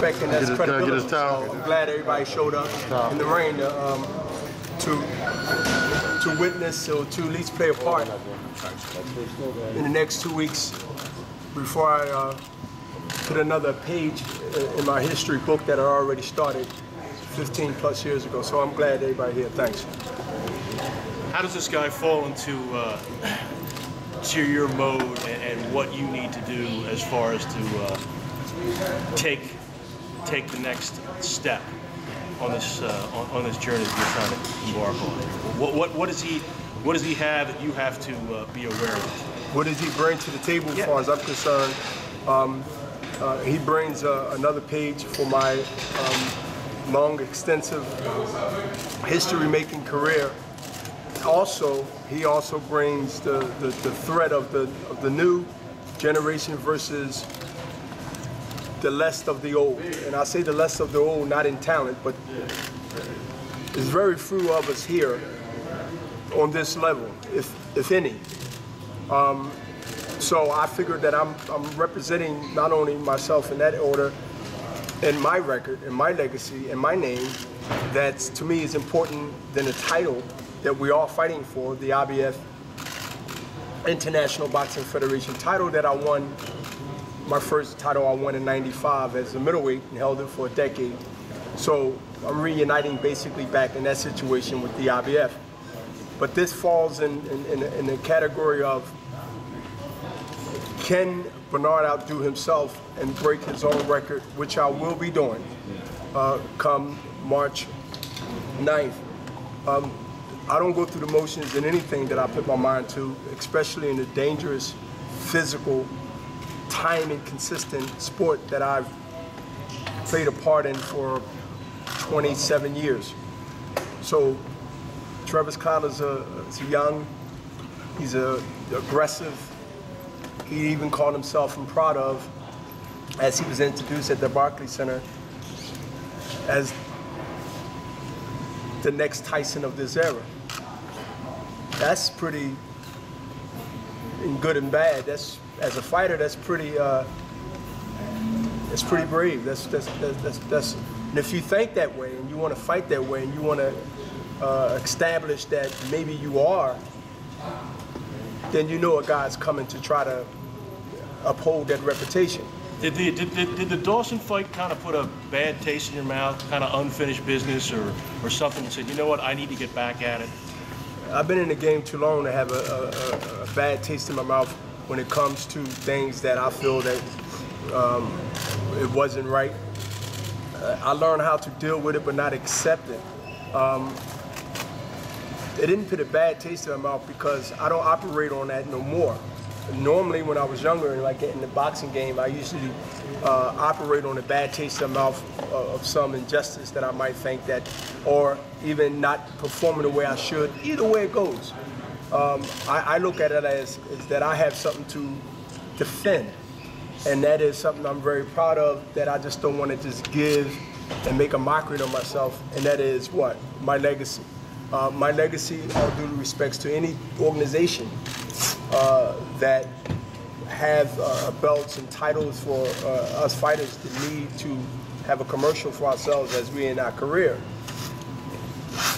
respect and that's credibility. So I'm glad everybody showed up in the rain to witness or to at least play a part in the next 2 weeks before I put another page in my history book that I already started 15 plus years ago. So I'm glad everybody here. Thanks. How does this guy fall into to your mode and what you need to do as far as to take the next step on this journey that you're trying to embark on? What does he have that you have to be aware of? What does he bring to the table as far as I'm concerned? He brings another page for my long, extensive history-making career. He also brings the threat of the new generation versus the less of the old. And I say the less of the old, not in talent, but there's very few of us here on this level, if any. So I figured that I'm representing not only myself in that order, and my record, and my legacy, and my name, that to me is important than the title that we're all fighting for, the IBF International Boxing Federation title that I won. My first title I won in '95 as a middleweight and held it for a decade. So I'm reuniting basically back in that situation with the IBF. But this falls in the category of, can Bernard outdo himself and break his own record, which I will be doing come March 9th. I don't go through the motions in anything that I put my mind to, especially in a dangerous, physical, time inconsistent sport that I've played a part in for 27 years. So Tavoris Cloud is young, he's aggressive. He even called himself, and proud of, as he was introduced at the Barclays Center, as the next Tyson of this era. That's pretty, in good and bad. That's, as a fighter, that's pretty brave. That's. And if you think that way and you want to fight that way and you want to establish that maybe you are, then you know a guy's coming to try to uphold that reputation. Did the Dawson fight kind of put a bad taste in your mouth, kind of unfinished business or something that said, you know what, I need to get back at it? I've been in the game too long to have a bad taste in my mouth when it comes to things that I feel that it wasn't right. I learned how to deal with it but not accept it. It didn't put a bad taste in my mouth because I don't operate on that no more. Normally when I was younger and like in the boxing game, I usually operate on a bad taste in my mouth of some injustice that I might think that, or even not performing the way I should, either way it goes. I look at it as that I have something to defend. And that is something I'm very proud of, that I just don't want to just give and make a mockery of myself, and that is what? My legacy. My legacy, all due respects to any organization that have belts and titles for us fighters that need to have a commercial for ourselves as we in our career,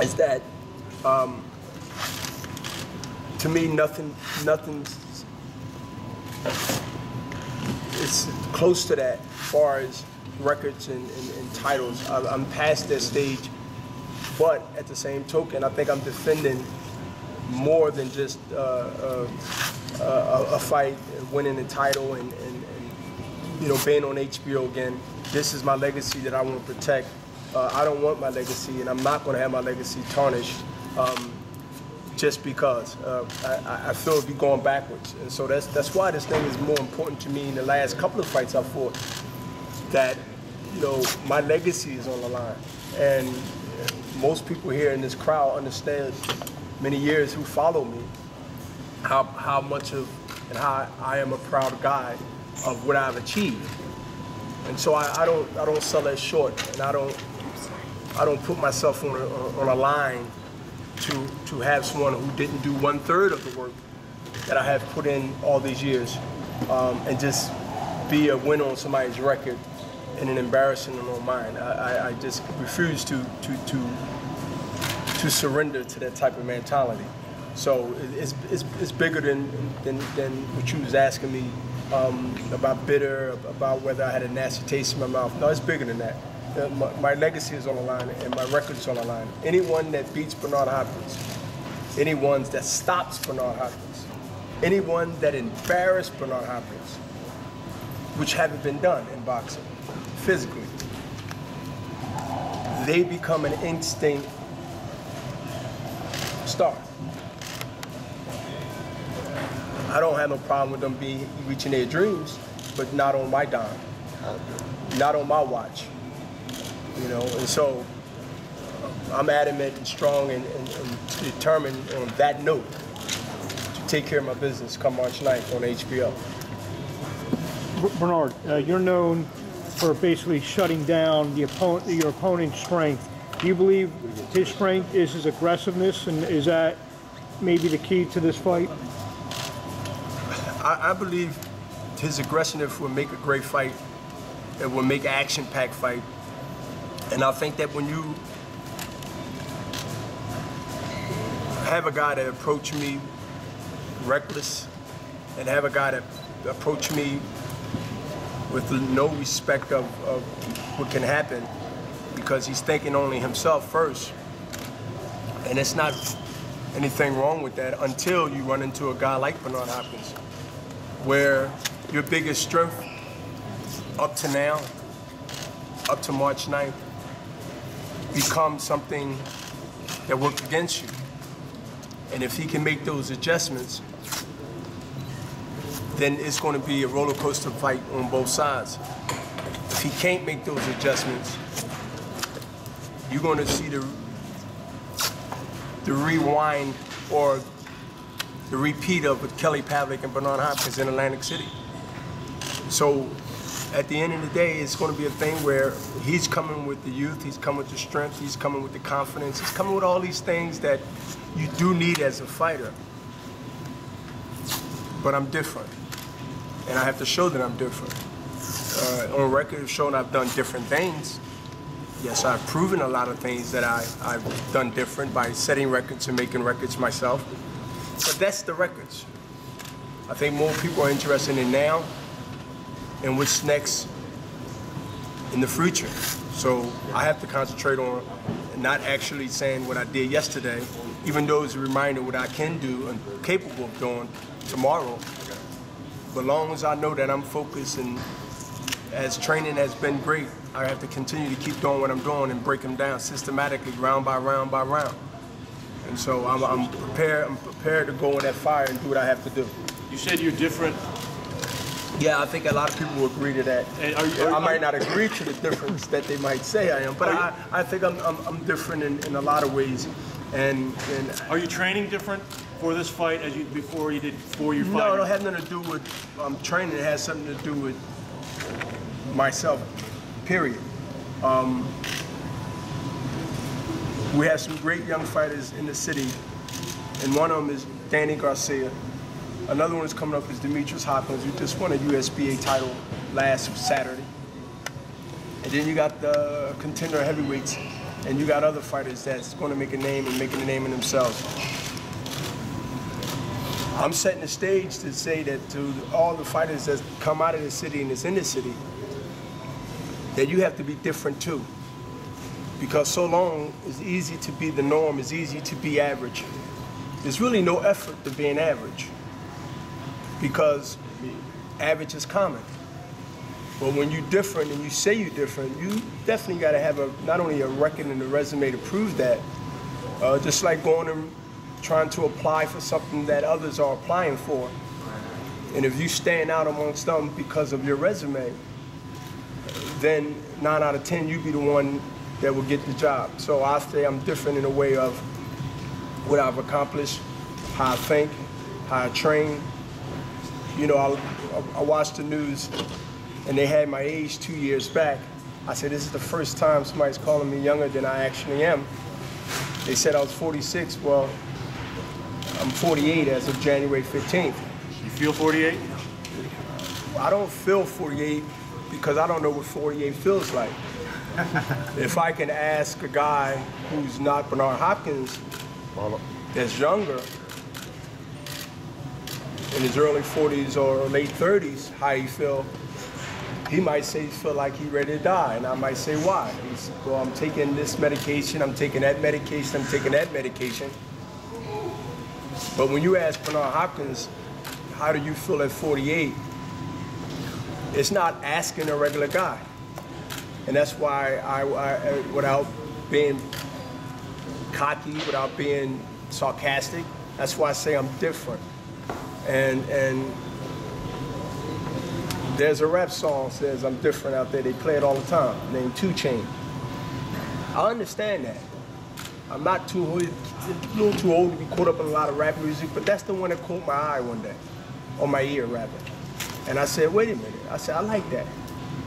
is that to me nothing it's close to that as far as records and titles. I'm past that stage, but at the same token, I think I'm defending more than just a fight, winning a title, and you know, being on HBO again. This is my legacy that I want to protect. I don't want my legacy, and I'm not going to have my legacy tarnished just because. I feel it'd be going backwards, and so that's why this thing is more important to me in the last couple of fights I fought. That, you know, my legacy is on the line, and most people here in this crowd understand, many years who follow me, how much of and how I am a proud guy of what I've achieved. And so I don't sell that short, and I don't put myself on a line to have someone who didn't do 1/3 of the work that I have put in all these years, and just be a winner on somebody's record and an embarrassment on mine. I just refuse to surrender to that type of mentality. So it's bigger than what you was asking me about bitter, about whether I had a nasty taste in my mouth. No, it's bigger than that. My legacy is on the line and my record is on the line. Anyone that beats Bernard Hopkins, anyone that stops Bernard Hopkins, anyone that embarrassed Bernard Hopkins, which haven't been done in boxing, physically, they become an instinct star. I don't have no problem with them reaching their dreams, but not on my dime, not on my watch. You know, and so I'm adamant and strong and determined on that note to take care of my business come March 9th on HBO. Bernard, you're known for basically shutting down your opponent's strength. Do you believe his strength is his aggressiveness, and is that maybe the key to this fight? I believe his aggressiveness will make a great fight. It will make an action-packed fight. And I think that when you have a guy that approach me reckless and have a guy that approach me with no respect of what can happen because he's thinking only himself first, and it's not anything wrong with that until you run into a guy like Bernard Hopkins, where your biggest strength up to now, up to March 9th, becomes something that worked against you. And if he can make those adjustments, then it's going to be a roller coaster fight on both sides. If he can't make those adjustments, you're going to see the rewind or the repeat of Kelly Pavlik and Bernard Hopkins in Atlantic City. So at the end of the day, it's going to be a thing where he's coming with the youth, he's coming with the strength, he's coming with the confidence, he's coming with all these things that you do need as a fighter. But I'm different, and I have to show that I'm different. On record of showing I've done different things. Yes, I've proven a lot of things that I've done different by setting records and making records myself. But that's the records. I think more people are interested in now and what's next in the future. So I have to concentrate on not actually saying what I did yesterday, even though it's a reminder what I can do and capable of doing tomorrow. But as long as I know that I'm focused and as training has been great, I have to continue to keep doing what I'm doing and break them down systematically, round by round by round. And so I'm prepared to go in that fire and do what I have to do. You said you're different. Yeah, I think a lot of people will agree to that. I might not agree to the difference that they might say I am, but I think I'm different in a lot of ways. And are you training different for this fight as you before you fight? No, it don't have nothing to do with training. It has something to do with myself. Period. We have some great young fighters in the city, and one of them is Danny Garcia. Another one that's coming up is Tavoris Hopkins, who just won a USBA title last Saturday. And then you got the contender heavyweights, and you got other fighters that's going to make a name and making a name in themselves. I'm setting the stage to say that to all the fighters that come out of the city and is in the city, that you have to be different too. Because so long it's easy to be the norm, it's easy to be average. There's really no effort to being average, because average is common. But when you're different and you say you're different, you definitely got to have not only a record and a resume to prove that, just like going and trying to apply for something that others are applying for. And if you stand out amongst them because of your resume, then 9 out of 10, you be the one that will get the job. So I say I'm different in a way of what I've accomplished, how I think, how I train. You know, I watched the news and they had my age 2 years back. I said, this is the first time somebody's calling me younger than I actually am. They said I was 46. Well, I'm 48 as of January 15th. You feel 48? I don't feel 48 because I don't know what 48 feels like. If I can ask a guy who's not Bernard Hopkins, that's younger, in his early 40s or late 30s, how he feel, he might say he feel like he's ready to die, and I might say why. He's, well, I'm taking this medication, I'm taking that medication, I'm taking that medication. But when you ask Bernard Hopkins, how do you feel at 48? It's not asking a regular guy. And that's why I without being cocky, without being sarcastic, that's why I say I'm different. And there's a rap song says I'm different out there. They play it all the time, named 2 Chainz. I understand that. I'm not a little too old to be caught up in a lot of rap music, but that's the one that caught my eye one day, on my ear rather. And I said, wait a minute. I said, I like that.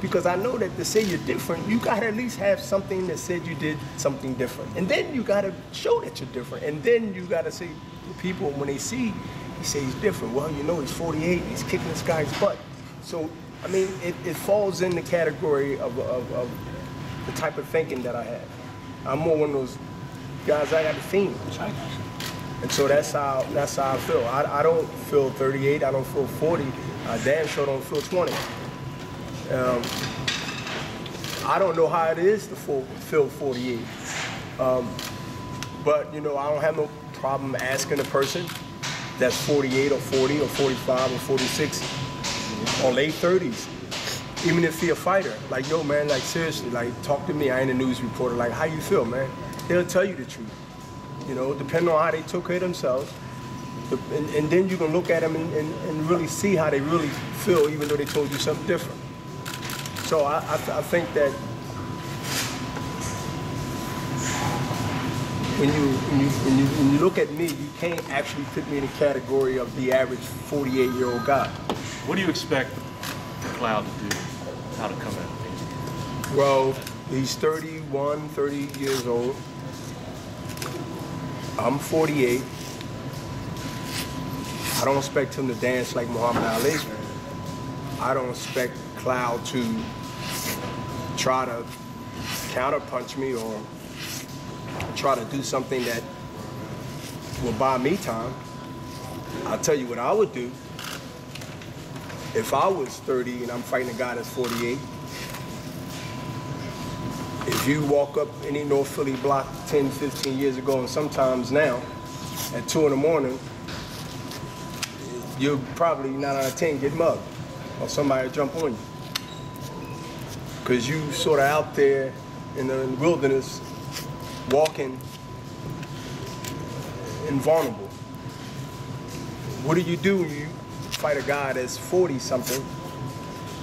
Because I know that to say you're different, you gotta at least have something that said you did something different. And then you gotta show that you're different. And then you gotta say to people, when they see, he say he's different. Well, you know, he's 48, he's kicking this guy's butt. So, I mean, it falls in the category of the type of thinking that I have. I'm more one of those guys, I got the theme. And so that's how I feel. I don't feel 38, I don't feel 40. I damn sure don't feel 20. I don't know how it is to feel 48. But, you know, I don't have no problem asking a person that's 48 or 40 or 45 or 46 or late 30s, even if he a fighter. Like, yo, man, like, seriously, like, talk to me. I ain't a news reporter. Like, how you feel, man? They'll tell you the truth. You know, depending on how they took care of themselves. And then you can look at them and really see how they really feel, even though they told you something different. So I think that when you look at me, you can't actually put me in the category of the average 48-year-old guy. What do you expect Cloud to do? How to come out? Well, he's 31, 30 years old. I'm 48. I don't expect him to dance like Muhammad Ali. I don't expect Cloud to try to counterpunch me or try to do something that will buy me time. I'll tell you what I would do. If I was 30 and I'm fighting a guy that's 48, if you walk up any North Philly block 10, 15 years ago, and sometimes now, at 2 in the morning, you'll probably 9 out of 10 get mugged or somebody jump on you. Because you sort of out there in the wilderness, walking invulnerable. What do you do when you fight a guy that's 40-something,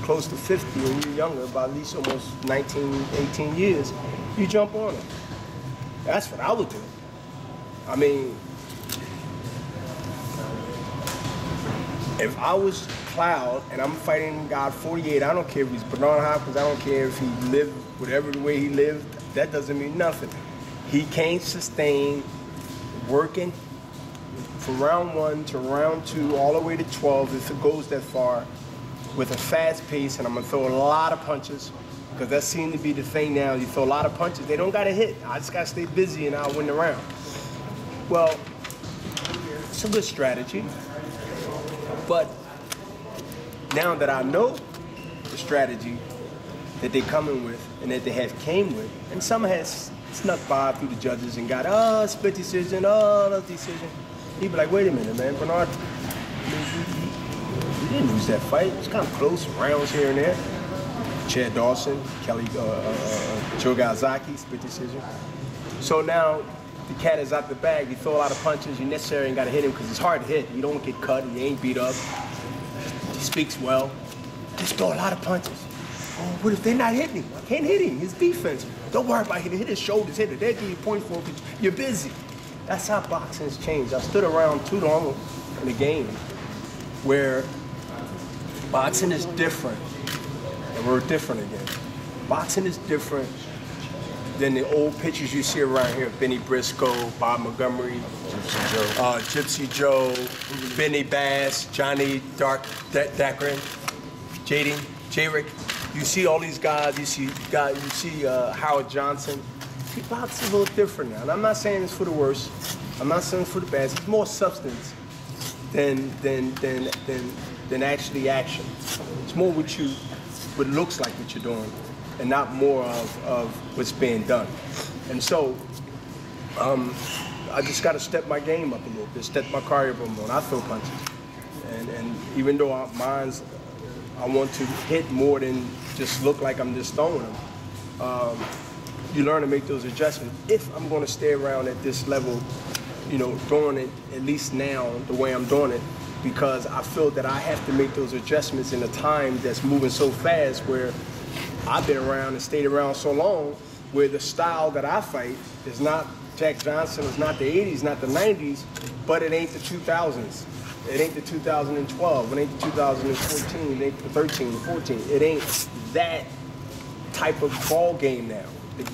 close to 50, and you're younger, about at least almost 19, 18 years, you jump on him. That's what I would do. I mean, if I was Cloud and I'm fighting a guy 48, I don't care if he's Bernard Hopkins, I don't care if he lived whatever the way he lived, that doesn't mean nothing. He can't sustain working from round 1 to round 2, all the way to 12, if it goes that far, with a fast pace, and I'm gonna throw a lot of punches, because that seems to be the thing now. You throw a lot of punches, they don't gotta hit. I just gotta stay busy and I'll win the round. Well, it's a good strategy, but now that I know the strategy that they're coming with and that they have came with, and some has snuck by through the judges and got, split decision, no decision. He'd be like, wait a minute, man, Bernard, he didn't lose that fight. It was kind of close, rounds here and there. Chad Dawson, Joe Galzaki, split decision. So now the cat is out the bag. You throw a lot of punches. You necessarily ain't got to hit him because it's hard to hit. You don't get cut. He ain't beat up. He speaks well. Just throw a lot of punches. Oh, what if they're not hitting him? I can't hit him. His defense. Don't worry about hitting. Hit his shoulders. Hit it. They'll give you point for it because you're busy. That's how boxing's changed. I stood around too long in the game where boxing is different, and we're different again. Boxing is different than the old pictures you see around here. Benny Briscoe, Bob Montgomery, Gypsy Joe, Benny Bass, Johnny Dackren, J-Rick. you see all these guys, you see Howard Johnson. Hip-hop's a little different now. And I'm not saying it's for the worse. I'm not saying it's for the bad. It's more substance than actually action. It's more what looks like what you're doing, and not more of what's being done. And so, I just got to step my game up a little bit, step my cardio up more. I throw punches, and even though I want to hit more than just look like I'm just throwing them. You learn to make those adjustments. If I'm going to stay around at this level, you know, doing it at least now the way I'm doing it, because I feel that I have to make those adjustments in a time that's moving so fast, where I've been around and stayed around so long, where the style that I fight is not Jack Johnson, it's not the 80s, not the 90s, but it ain't the 2000s. It ain't the 2012, it ain't the 2014, it ain't the 13, 14. It ain't that type of ball game now. The game